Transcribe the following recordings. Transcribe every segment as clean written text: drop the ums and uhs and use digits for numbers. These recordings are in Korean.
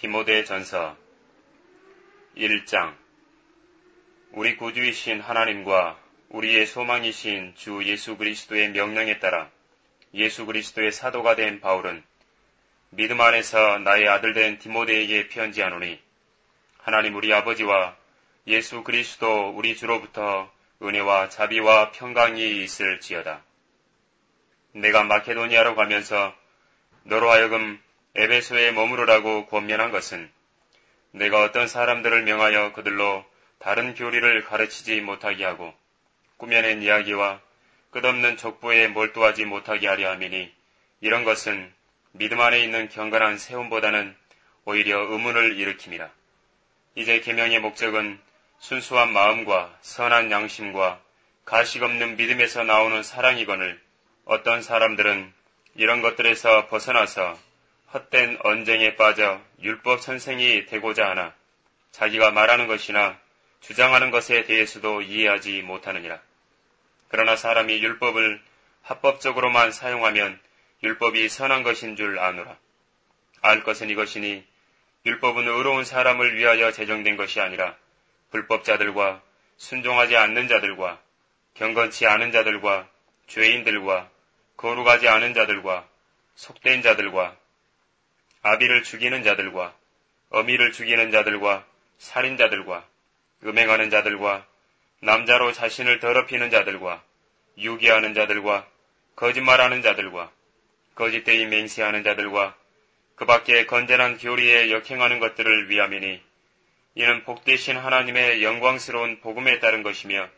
디모데전서 1장. 우리 구주이신 하나님과 우리의 소망이신 주 예수 그리스도의 명령에 따라 예수 그리스도의 사도가 된 바울은 믿음 안에서 나의 아들 된 디모데에게 편지하노니, 하나님 우리 아버지와 예수 그리스도 우리 주로부터 은혜와 자비와 평강이 있을지어다. 내가 마케도니아로 가면서 너로 하여금 에베소에 머무르라고 권면한 것은 내가 어떤 사람들을 명하여 그들로 다른 교리를 가르치지 못하게 하고 꾸며낸 이야기와 끝없는 족보에 몰두하지 못하게 하려 함이니, 이런 것은 믿음 안에 있는 경건한 세움보다는 오히려 의문을 일으킴이라. 이제 계명의 목적은 순수한 마음과 선한 양심과 가식 없는 믿음에서 나오는 사랑이거늘, 어떤 사람들은 이런 것들에서 벗어나서 헛된 언쟁에 빠져 율법 선생이 되고자 하나 자기가 말하는 것이나 주장하는 것에 대해서도 이해하지 못하느니라. 그러나 사람이 율법을 합법적으로만 사용하면 율법이 선한 것인 줄 아노라. 알 것은 이것이니 율법은 의로운 사람을 위하여 제정된 것이 아니라 불법자들과 순종하지 않는 자들과 경건치 않은 자들과 죄인들과 거룩하지 않은 자들과 속된 자들과 아비를 죽이는 자들과 어미를 죽이는 자들과 살인자들과 음행하는 자들과 남자로 자신을 더럽히는 자들과 유괴하는 자들과 거짓말하는 자들과 거짓되이 맹세하는 자들과 그 밖에 건전한 교리에 역행하는 것들을 위함이니, 이는 복되신 하나님의 영광스러운 복음에 따른 것이며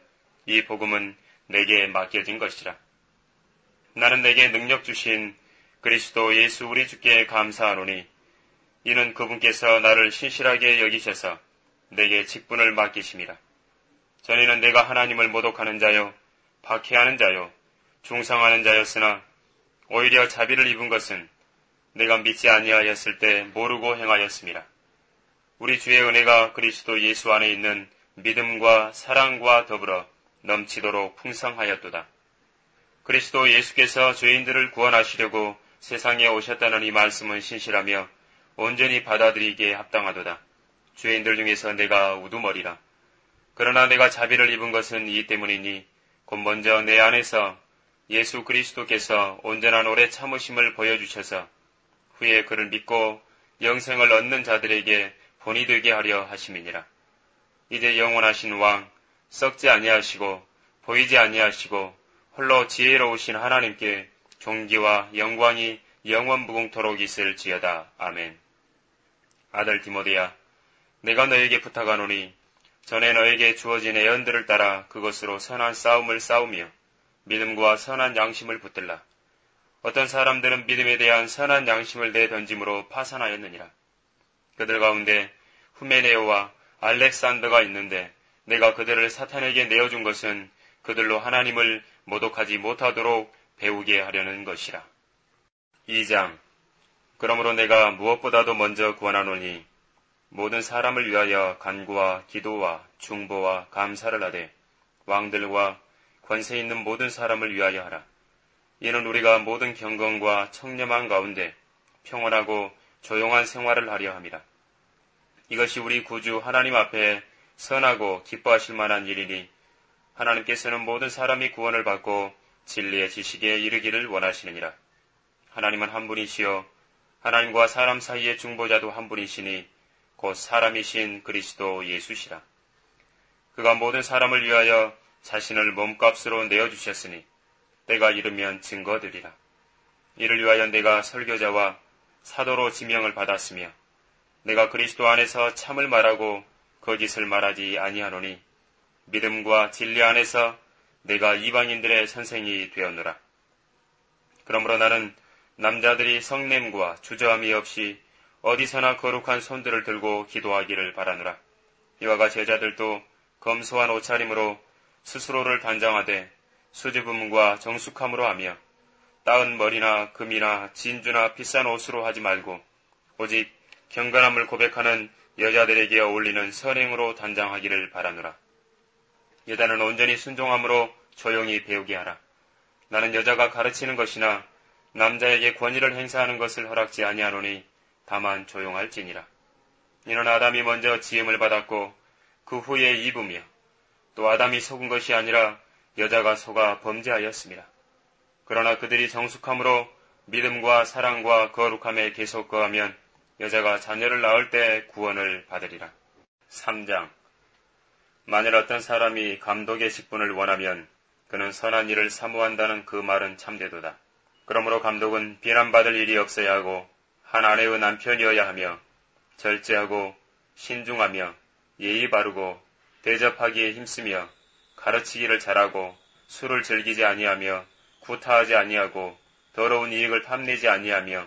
이 복음은 내게 맡겨진 것이라. 나는 내게 능력 주신 그리스도 예수 우리 주께 감사하노니, 이는 그분께서 나를 신실하게 여기셔서 내게 직분을 맡기심이라. 전에는 내가 하나님을 모독하는 자요, 박해하는 자요, 중상하는 자였으나 오히려 자비를 입은 것은 내가 믿지 아니하였을 때 모르고 행하였음이라. 우리 주의 은혜가 그리스도 예수 안에 있는 믿음과 사랑과 더불어 넘치도록 풍성하였도다. 그리스도 예수께서 죄인들을 구원하시려고 세상에 오셨다는 이 말씀은 신실하며 온전히 받아들이기에 합당하도다. 죄인들 중에서 내가 우두머리라. 그러나 내가 자비를 입은 것은 이 때문이니, 곧 먼저 내 안에서 예수 그리스도께서 온전한 오래 참으심을 보여주셔서 후에 그를 믿고 영생을 얻는 자들에게 본이 되게 하려 하심이니라. 이제 영원하신 왕, 썩지 아니하시고 보이지 아니하시고 홀로 지혜로우신 하나님께 존귀와 영광이 영원 무궁토록 있을지어다. 아멘. 아들 디모데야, 내가 너에게 부탁하노니 전에 너에게 주어진 애언들을 따라 그것으로 선한 싸움을 싸우며 믿음과 선한 양심을 붙들라. 어떤 사람들은 믿음에 대한 선한 양심을 내던짐으로 파산하였느니라. 그들 가운데 후메네오와 알렉산더가 있는데 내가 그들을 사탄에게 내어준 것은 그들로 하나님을 모독하지 못하도록 배우게 하려는 것이라. 2장. 그러므로 내가 무엇보다도 먼저 구하노니 모든 사람을 위하여 간구와 기도와 중보와 감사를 하되 왕들과 권세 있는 모든 사람을 위하여 하라. 이는 우리가 모든 경건과 청렴한 가운데 평온하고 조용한 생활을 하려 함이라. 이것이 우리 구주 하나님 앞에 선하고 기뻐하실 만한 일이니, 하나님께서는 모든 사람이 구원을 받고 진리의 지식에 이르기를 원하시느니라. 하나님은 한 분이시요 하나님과 사람 사이의 중보자도 한 분이시니 곧 사람이신 그리스도 예수시라. 그가 모든 사람을 위하여 자신을 몸값으로 내어주셨으니 때가 이르면 증거되리라. 이를 위하여 내가 설교자와 사도로 지명을 받았으며 내가 그리스도 안에서 참을 말하고 거짓을 말하지 아니하노니, 믿음과 진리 안에서 내가 이방인들의 선생이 되었노라. 그러므로 나는 남자들이 성냄과 주저함이 없이 어디서나 거룩한 손들을 들고 기도하기를 바라노라. 이와 같이 제자들도 검소한 옷차림으로 스스로를 단장하되 수줍음과 정숙함으로 하며 따은 머리나 금이나 진주나 비싼 옷으로 하지 말고 오직 경건함을 고백하는 여자들에게 어울리는 선행으로 단장하기를 바라노라. 여자는 온전히 순종함으로 조용히 배우게 하라. 나는 여자가 가르치는 것이나 남자에게 권위를 행사하는 것을 허락지 아니하노니 다만 조용할지니라. 이는 아담이 먼저 지음을 받았고 그 후에 이브며 또 아담이 속은 것이 아니라 여자가 속아 범죄하였습니다. 그러나 그들이 정숙함으로 믿음과 사랑과 거룩함에 계속 거하면 여자가 자녀를 낳을 때 구원을 받으리라. 3장. 만일 어떤 사람이 감독의 직분을 원하면 그는 선한 일을 사모한다는 그 말은 참되도다. 그러므로 감독은 비난받을 일이 없어야 하고 한 아내의 남편이어야 하며 절제하고 신중하며 예의 바르고 대접하기에 힘쓰며 가르치기를 잘하고 술을 즐기지 아니하며 구타하지 아니하고 더러운 이익을 탐내지 아니하며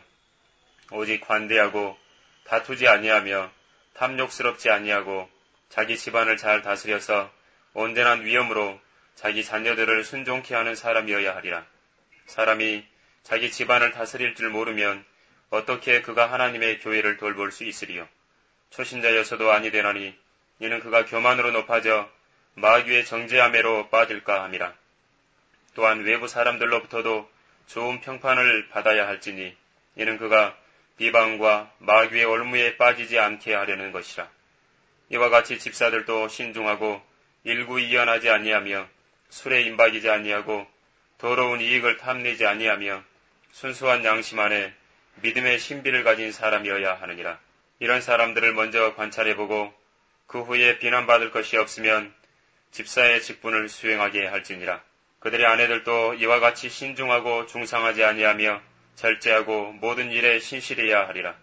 오직 관대하고 다투지 아니하며 탐욕스럽지 아니하고 자기 집안을 잘 다스려서 온전한 위엄으로 자기 자녀들을 순종케 하는 사람이어야 하리라. 사람이 자기 집안을 다스릴 줄 모르면 어떻게 그가 하나님의 교회를 돌볼 수 있으리요. 초신자여서도 아니 되나니 이는 그가 교만으로 높아져 마귀의 정죄함에로 빠질까 함이라. 또한 외부 사람들로부터도 좋은 평판을 받아야 할지니 이는 그가 비방과 마귀의 올무에 빠지지 않게 하려는 것이라. 이와 같이 집사들도 신중하고 일구이연하지 아니하며 술에 임박이지 아니하고 더러운 이익을 탐내지 아니하며 순수한 양심 안에 믿음의 신비를 가진 사람이어야 하느니라. 이런 사람들을 먼저 관찰해보고 그 후에 비난받을 것이 없으면 집사의 직분을 수행하게 할지니라. 그들의 아내들도 이와 같이 신중하고 중상하지 아니하며 절제하고 모든 일에 신실해야 하리라.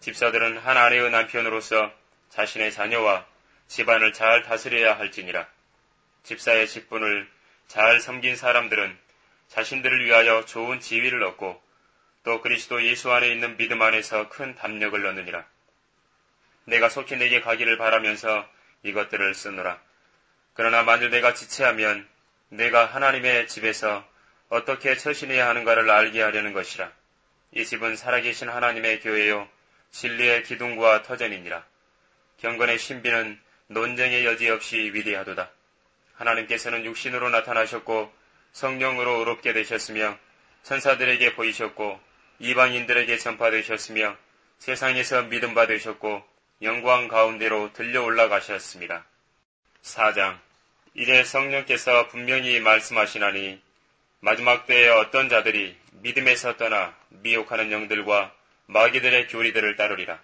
집사들은 한 아내의 남편으로서 자신의 자녀와 집안을 잘 다스려야 할지니라. 집사의 직분을 잘 섬긴 사람들은 자신들을 위하여 좋은 지위를 얻고 또 그리스도 예수 안에 있는 믿음 안에서 큰 담력을 얻느니라. 내가 속히 내게 가기를 바라면서 이것들을 쓰노라. 그러나 만일 내가 지체하면 내가 하나님의 집에서 어떻게 처신해야 하는가를 알게 하려는 것이라. 이 집은 살아계신 하나님의 교회요 진리의 기둥과 터전이니라. 경건의 신비는 논쟁의 여지 없이 위대하도다. 하나님께서는 육신으로 나타나셨고 성령으로 의롭게 되셨으며 천사들에게 보이셨고 이방인들에게 전파되셨으며 세상에서 믿음 받으셨고 영광 가운데로 들려 올라가셨습니다. 4장. 이제 성령께서 분명히 말씀하시나니 마지막 때에 어떤 자들이 믿음에서 떠나 미혹하는 영들과 마귀들의 교리들을 따르리라.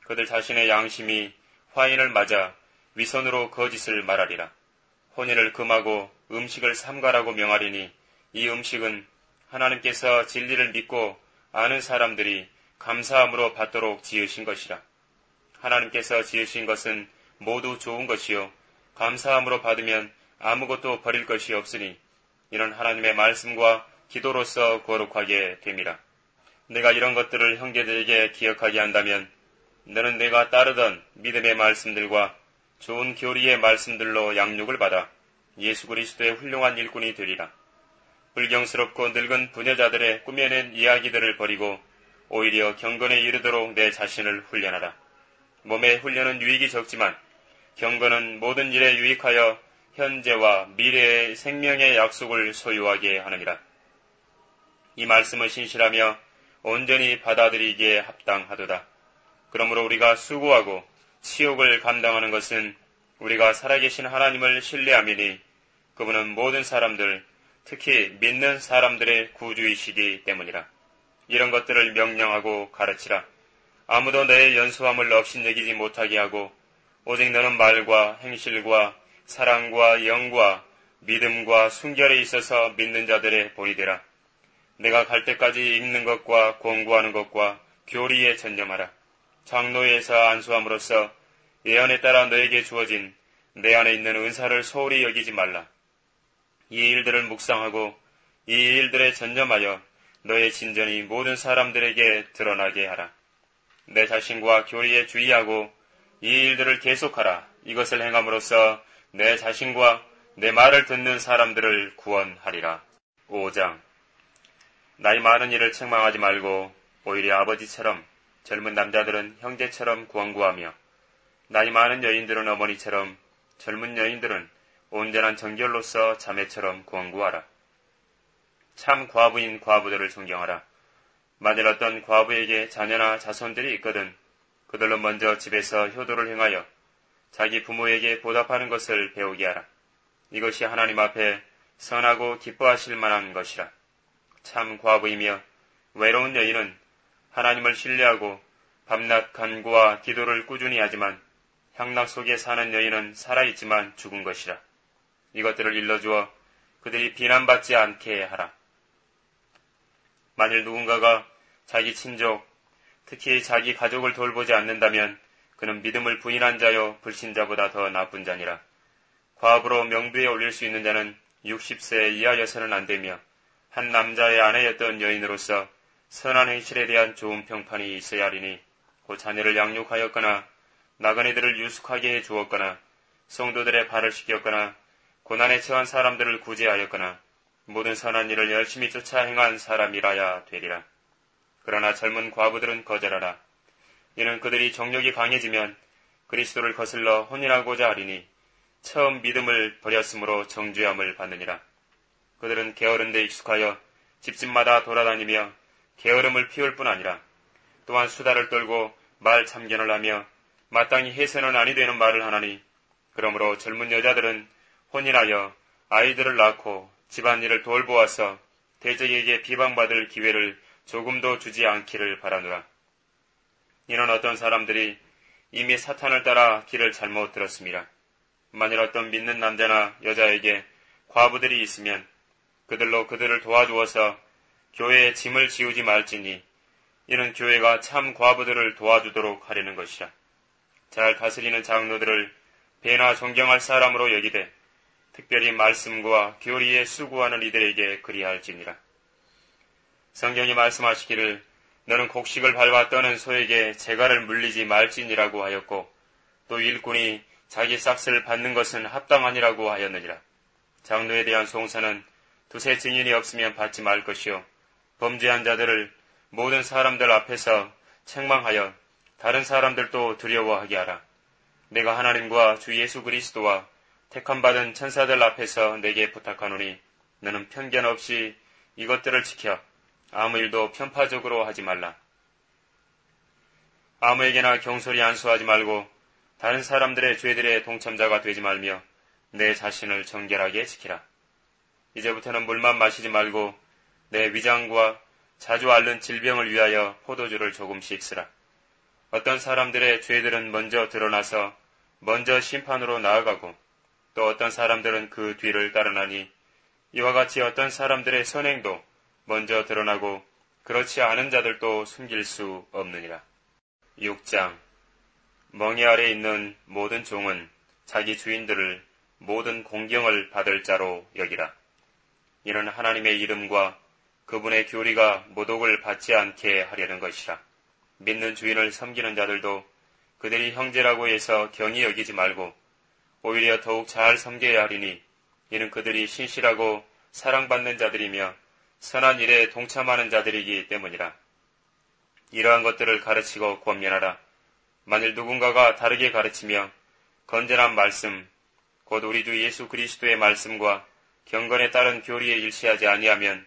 그들 자신의 양심이 화인을 맞아 위선으로 거짓을 말하리라. 혼인을 금하고 음식을 삼가라고 명하리니 이 음식은 하나님께서 진리를 믿고 아는 사람들이 감사함으로 받도록 지으신 것이라. 하나님께서 지으신 것은 모두 좋은 것이요 감사함으로 받으면 아무것도 버릴 것이 없으니 이런 하나님의 말씀과 기도로서 거룩하게 됨이라. 내가 이런 것들을 형제들에게 기억하게 한다면 너는 내가 따르던 믿음의 말씀들과 좋은 교리의 말씀들로 양육을 받아 예수 그리스도의 훌륭한 일꾼이 되리라. 불경스럽고 늙은 부녀자들의 꾸며낸 이야기들을 버리고 오히려 경건에 이르도록 내 자신을 훈련하라. 몸의 훈련은 유익이 적지만 경건은 모든 일에 유익하여 현재와 미래의 생명의 약속을 소유하게 하느니라. 이 말씀을 신실하며 온전히 받아들이기에 합당하도다. 그러므로 우리가 수고하고 치욕을 감당하는 것은 우리가 살아계신 하나님을 신뢰함이니 그분은 모든 사람들, 특히 믿는 사람들의 구주이시기 때문이라. 이런 것들을 명령하고 가르치라. 아무도 너의 연수함을 업신여기지 못하게 하고 오직 너는 말과 행실과 사랑과 영과 믿음과 순결에 있어서 믿는 자들의 본이 되라. 내가 갈 때까지 읽는 것과 공부하는 것과 교리에 전념하라. 장로회에서 안수함으로써 예언에 따라 너에게 주어진 내 안에 있는 은사를 소홀히 여기지 말라. 이 일들을 묵상하고 이 일들에 전념하여 너의 진전이 모든 사람들에게 드러나게 하라. 내 자신과 교리에 주의하고 이 일들을 계속하라. 이것을 행함으로써 내 자신과 내 말을 듣는 사람들을 구원하리라. 5장. 나이 많은 이를 책망하지 말고 오히려 아버지처럼 젊은 남자들은 형제처럼 구원구하며 나이 많은 여인들은 어머니처럼 젊은 여인들은 온전한 정결로서 자매처럼 구원구하라. 참 과부인 과부들을 존경하라. 만일 어떤 과부에게 자녀나 자손들이 있거든 그들로 먼저 집에서 효도를 행하여 자기 부모에게 보답하는 것을 배우게 하라. 이것이 하나님 앞에 선하고 기뻐하실 만한 것이라. 참 과부이며 외로운 여인은 하나님을 신뢰하고 밤낮 간구와 기도를 꾸준히 하지만 향락 속에 사는 여인은 살아있지만 죽은 것이라. 이것들을 일러주어 그들이 비난받지 않게 하라. 만일 누군가가 자기 친족, 특히 자기 가족을 돌보지 않는다면 그는 믿음을 부인한 자요 불신자보다 더 나쁜 자니라. 과부로 명부에 올릴 수 있는 자는 60세 이하여서는 안 되며 한 남자의 아내였던 여인으로서 선한 행실에 대한 좋은 평판이 있어야 하리니 곧 자녀를 양육하였거나 나그네들을 유숙하게 해 주었거나 성도들의 발을 씻겼거나 고난에 처한 사람들을 구제하였거나 모든 선한 일을 열심히 쫓아 행한 사람이라야 되리라. 그러나 젊은 과부들은 거절하라. 이는 그들이 정욕이 강해지면 그리스도를 거슬러 혼인하고자 하리니 처음 믿음을 버렸으므로 정죄함을 받느니라. 그들은 게으른 데 익숙하여 집집마다 돌아다니며 게으름을 피울 뿐 아니라 또한 수다를 떨고 말 참견을 하며 마땅히 해서는 아니 되는 말을 하나니 그러므로 젊은 여자들은 혼인하여 아이들을 낳고 집안일을 돌보아서 대적에게 비방받을 기회를 조금도 주지 않기를 바라노라. 이는 어떤 사람들이 이미 사탄을 따라 길을 잘못 들었습니다. 만일 어떤 믿는 남자나 여자에게 과부들이 있으면 그들로 그들을 도와주어서 교회에 짐을 지우지 말지니 이는 교회가 참 과부들을 도와주도록 하려는 것이라. 잘 다스리는 장로들을 배나 존경할 사람으로 여기되 특별히 말씀과 교리에 수고하는 이들에게 그리할지니라. 성경이 말씀하시기를 너는 곡식을 밟아 떠는 소에게 재갈을 물리지 말지니라고 하였고 또 일꾼이 자기 싹을 받는 것은 합당하니라고 하였느니라. 장로에 대한 송사는 두세 증인이 없으면 받지 말 것이요 범죄한 자들을 모든 사람들 앞에서 책망하여 다른 사람들도 두려워하게 하라. 내가 하나님과 주 예수 그리스도와 택함받은 천사들 앞에서 내게 부탁하노니 너는 편견 없이 이것들을 지켜 아무 일도 편파적으로 하지 말라. 아무에게나 경솔히 안수하지 말고 다른 사람들의 죄들의 동참자가 되지 말며 내 자신을 정결하게 지키라. 이제부터는 물만 마시지 말고 내 위장과 자주 앓는 질병을 위하여 포도주를 조금씩 쓰라. 어떤 사람들의 죄들은 먼저 드러나서 먼저 심판으로 나아가고 또 어떤 사람들은 그 뒤를 따르나니 이와 같이 어떤 사람들의 선행도 먼저 드러나고 그렇지 않은 자들도 숨길 수 없느니라. 6장 멍에 아래 있는 모든 종은 자기 주인들을 모든 공경을 받을 자로 여기라. 이는 하나님의 이름과 그분의 교리가 모독을 받지 않게 하려는 것이라. 믿는 주인을 섬기는 자들도 그들이 형제라고 해서 경히 여기지 말고 오히려 더욱 잘 섬겨야 하리니 이는 그들이 신실하고 사랑받는 자들이며 선한 일에 동참하는 자들이기 때문이라. 이러한 것들을 가르치고 권면하라. 만일 누군가가 다르게 가르치며 건전한 말씀, 곧 우리 주 예수 그리스도의 말씀과 경건에 따른 교리에 일치하지 아니하면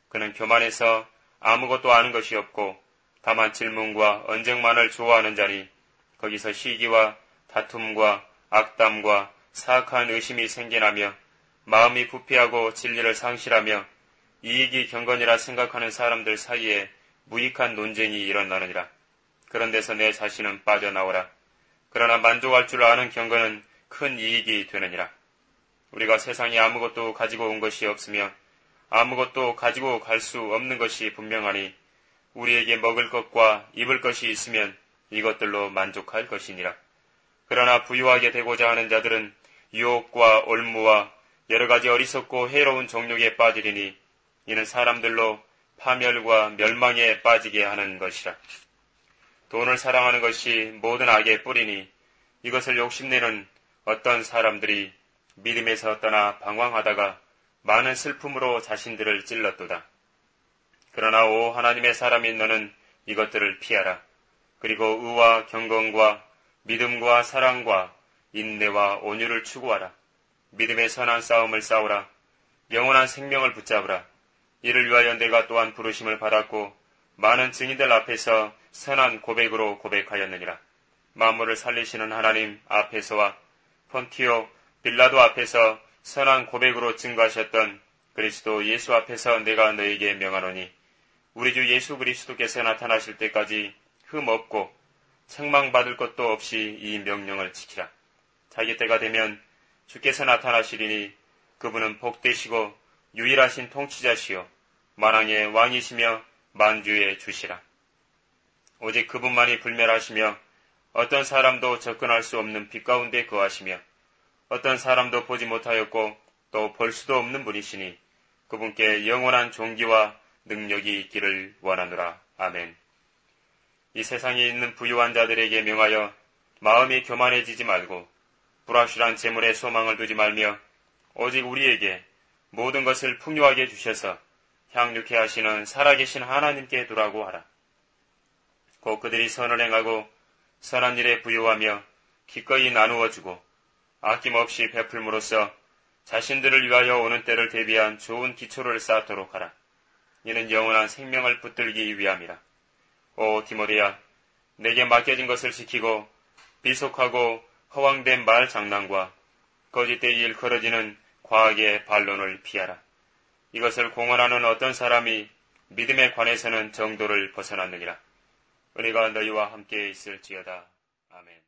그는 교만해서 아무것도 아는 것이 없고 다만 질문과 언쟁만을 좋아하는 자니 거기서 시기와 다툼과 악담과 사악한 의심이 생겨나며 마음이 부패하고 진리를 상실하며 이익이 경건이라 생각하는 사람들 사이에 무익한 논쟁이 일어나느니라. 그런 데서 내 자신은 빠져나오라. 그러나 만족할 줄 아는 경건은 큰 이익이 되느니라. 우리가 세상에 아무것도 가지고 온 것이 없으며 아무것도 가지고 갈 수 없는 것이 분명하니 우리에게 먹을 것과 입을 것이 있으면 이것들로 만족할 것이니라. 그러나 부유하게 되고자 하는 자들은 유혹과 올무와 여러 가지 어리석고 해로운 정욕에 빠지리니 이는 사람들로 파멸과 멸망에 빠지게 하는 것이라. 돈을 사랑하는 것이 모든 악의 뿌리니 이것을 욕심내는 어떤 사람들이 믿음에서 떠나 방황하다가 많은 슬픔으로 자신들을 찔렀도다. 그러나 오 하나님의 사람인 너는 이것들을 피하라. 그리고 의와 경건과 믿음과 사랑과 인내와 온유를 추구하라. 믿음의 선한 싸움을 싸우라. 영원한 생명을 붙잡으라. 이를 위하여 내가 또한 부르심을 받았고 많은 증인들 앞에서 선한 고백으로 고백하였느니라. 만물을 살리시는 하나님 앞에서와 폰티오 빌라도 앞에서 선한 고백으로 증거하셨던 그리스도 예수 앞에서 내가 너에게 명하노니 우리 주 예수 그리스도께서 나타나실 때까지 흠없고 책망받을 것도 없이 이 명령을 지키라. 자기 때가 되면 주께서 나타나시리니 그분은 복되시고 유일하신 통치자시요 만왕의 왕이시며 만주의 주시라. 오직 그분만이 불멸하시며 어떤 사람도 접근할 수 없는 빛 가운데 거하시며 어떤 사람도 보지 못하였고 또 볼 수도 없는 분이시니 그분께 영원한 존귀와 능력이 있기를 원하노라. 아멘. 이 세상에 있는 부유한 자들에게 명하여 마음이 교만해지지 말고 불확실한 재물에 소망을 두지 말며 오직 우리에게 모든 것을 풍요하게 주셔서 향유케 하시는 살아계신 하나님께 두라고 하라. 곧 그들이 선을 행하고 선한 일에 부유하며 기꺼이 나누어 주고 아낌없이 베풀므로써 자신들을 위하여 오는 때를 대비한 좋은 기초를 쌓도록 하라. 이는 영원한 생명을 붙들기 위함이라. 오 디모데야, 내게 맡겨진 것을 지키고 비속하고 허황된 말 장난과 거짓된 일 걸어지는 과학의 반론을 피하라. 이것을 공언하는 어떤 사람이 믿음에 관해서는 정도를 벗어났느니라. 은혜가 너희와 함께 있을지어다. 아멘.